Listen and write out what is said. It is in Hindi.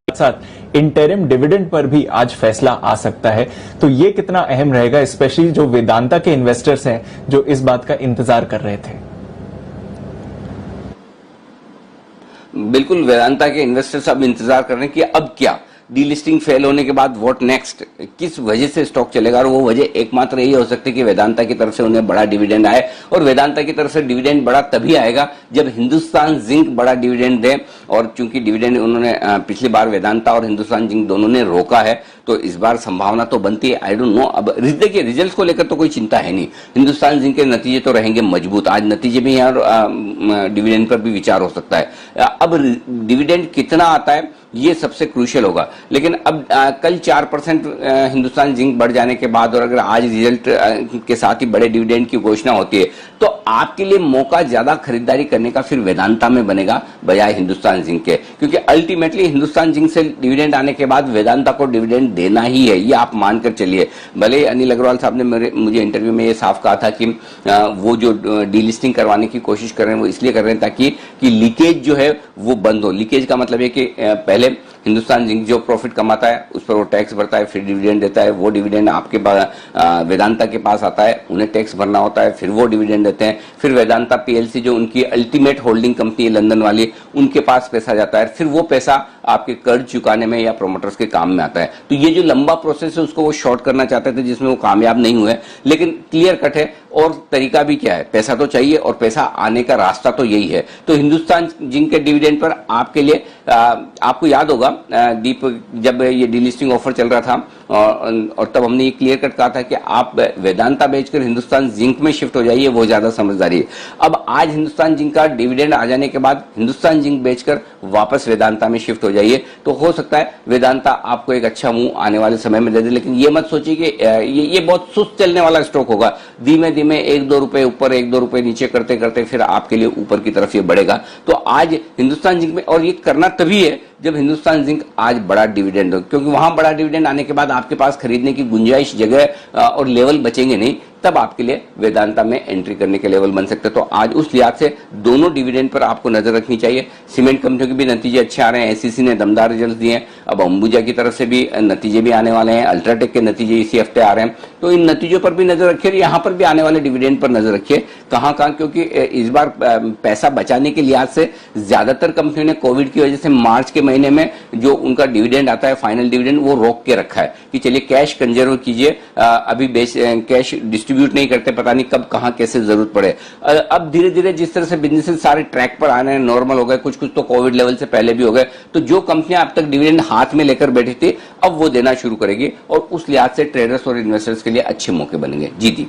साथ इंटरिम डिविडेंड पर भी आज फैसला आ सकता है, तो ये कितना अहम रहेगा, स्पेशली जो वेदांता के इन्वेस्टर्स हैं जो इस बात का इंतजार कर रहे थे। बिल्कुल, वेदांता के इन्वेस्टर्स अब इंतजार कर रहे हैं कि अब क्या, डीलिस्टिंग फेल होने के बाद व्हाट नेक्स्ट, किस वजह से स्टॉक चलेगा। और वो वजह एकमात्र यही हो सकती है कि वेदांता की तरफ से उन्हें बड़ा डिविडेंड आए, और वेदांता की तरफ से डिविडेंड बड़ा तभी आएगा जब हिंदुस्तान जिंक बड़ा डिविडेंड दे। और चूंकि डिविडेंड उन्होंने पिछली बार वेदांता और हिंदुस्तान जिंक दोनों ने रोका है, तो इस बार संभावना तो बनती है। आई डोंट नो, अब देखिए रिजल्ट को लेकर तो कोई चिंता है नहीं, हिंदुस्तान जिंक के नतीजे तो रहेंगे मजबूत। आज नतीजे भी हैं और डिविडेंड पर भी विचार हो सकता है। अब डिविडेंड कितना आता है ये सबसे क्रूशियल होगा। लेकिन अब कल 4% हिंदुस्तान जिंक बढ़ जाने के बाद, और अगर आज रिजल्ट के साथ ही बड़े डिविडेंड की घोषणा होती है, तो आपके लिए मौका ज्यादा खरीदारी करने का फिर वेदांता में बनेगा बजाय हिंदुस्तान जिंक के, क्योंकि अल्टीमेटली हिंदुस्तान जिंक से डिविडेंड आने के बाद वेदांता को डिविडेंड देना ही है, ये आप मानकर चलिए। भले अनिल अग्रवाल साहब ने मुझे इंटरव्यू में ये साफ कहा था कि वो जो डीलिस्टिंग करवाने की कोशिश कर रहे हैं वो इसलिए कर रहे हैं ताकि लीकेज जो है वो बंद हो। लीकेज का मतलब है कि पहले हिंदुस्तान जिंक जो प्रॉफिट कमाता है उस पर वो टैक्स भरता है, फिर डिविडेंड देता है, वो डिविडेंड आपके वेदांता के पास आता है, उन्हें टैक्स भरना होता है, फिर वो डिविडेंड देते हैं, फिर वेदांता पीएलसी जो उनकी अल्टीमेट होल्डिंग कंपनी है लंदन वाली, उनके पास पैसा जाता है, फिर वो पैसा आपके कर्ज चुकाने में या प्रोमोटर्स के काम में आता है। तो ये जो लंबा प्रोसेस है उसको वो शॉर्ट करना चाहते थे, जिसमें वो कामयाब नहीं हुए। लेकिन क्लियर कट है, और तरीका भी क्या है, पैसा तो चाहिए और पैसा आने का रास्ता तो यही है। तो हिंदुस्तान जिंक के डिविडेंड पर आपके लिए आपको याद होगा दीप, जब ये डीलिस्टिंग ऑफर चल रहा था और तब हमने ये क्लियर कट कहा था कि आप वेदांता बेचकर हिंदुस्तान जिंक में शिफ्ट हो जाइए, वो ज्यादा समझदारी है। अब आज हिंदुस्तान जिंक का डिविडेंड आ जाने के बाद हिंदुस्तान जिंक बेचकर वापस वेदांता में शिफ्ट हो जाइए, तो हो सकता है वेदांता आपको एक अच्छा मुंह आने वाले समय में दे दे। लेकिन ये मत सोचिए कि ये बहुत सुस्त चलने वाला स्टॉक होगा, धीमे धीमे 1-2 रुपए ऊपर 1-2 रुपए नीचे करते करते फिर आपके लिए ऊपर की तरफ ये बढ़ेगा। तो आज हिंदुस्तान जिंक में, और ये करना तभी है जब हिंदुस्तान जिंक आज बड़ा डिविडेंड हो, क्योंकि वहां बड़ा डिविडेंड आने के बाद आपके पास खरीदने की गुंजाइश, जगह और लेवल बचेंगे नहीं, तब आपके लिए वेदांता में एंट्री करने के लेवल बन सकते हैं। तो आज उस लिहाज से दोनों डिविडेंड पर आपको नजर रखनी चाहिए। सीमेंट कंपनियों के भी नतीजे अच्छे आ रहे हैं, एसीसी ने दमदार रिजल्ट दिए हैं, अब अंबुजा की तरफ से भी नतीजे भी आने वाले हैं, अल्ट्राटेक के नतीजे इसी हफ्ते आ रहे हैं। तो इन नतीजों पर भी नजर रखिए, यहाँ पर भी आने वाले डिविडेंड पर नजर रखिए कहाँ, क्योंकि इस बार पैसा बचाने के लिहाज से ज्यादातर कंपनियों ने कोविड की वजह से मार्च के महीने में जो उनका डिविडेंड आता है फाइनल डिविडेंड, वो रोक के रखा है कि चलिए कैश कंजर्व कीजिए, अभी कैश डिस्ट्रीब्यूट नहीं करते, पता नहीं कब कहां कैसे जरूरत पड़े। अब धीरे धीरे जिस तरह से बिजनेसेस सारे ट्रैक पर आने नॉर्मल हो गए, कुछ कुछ तो कोविड लेवल से पहले भी हो गए, तो जो कंपनियां अब तक डिविडेंड हाथ में लेकर बैठी थी अब वो देना शुरू करेगी, और उस लिहाज से ट्रेडर्स और इन्वेस्टर्स के लिए अच्छे मौके बनेंगे। जी।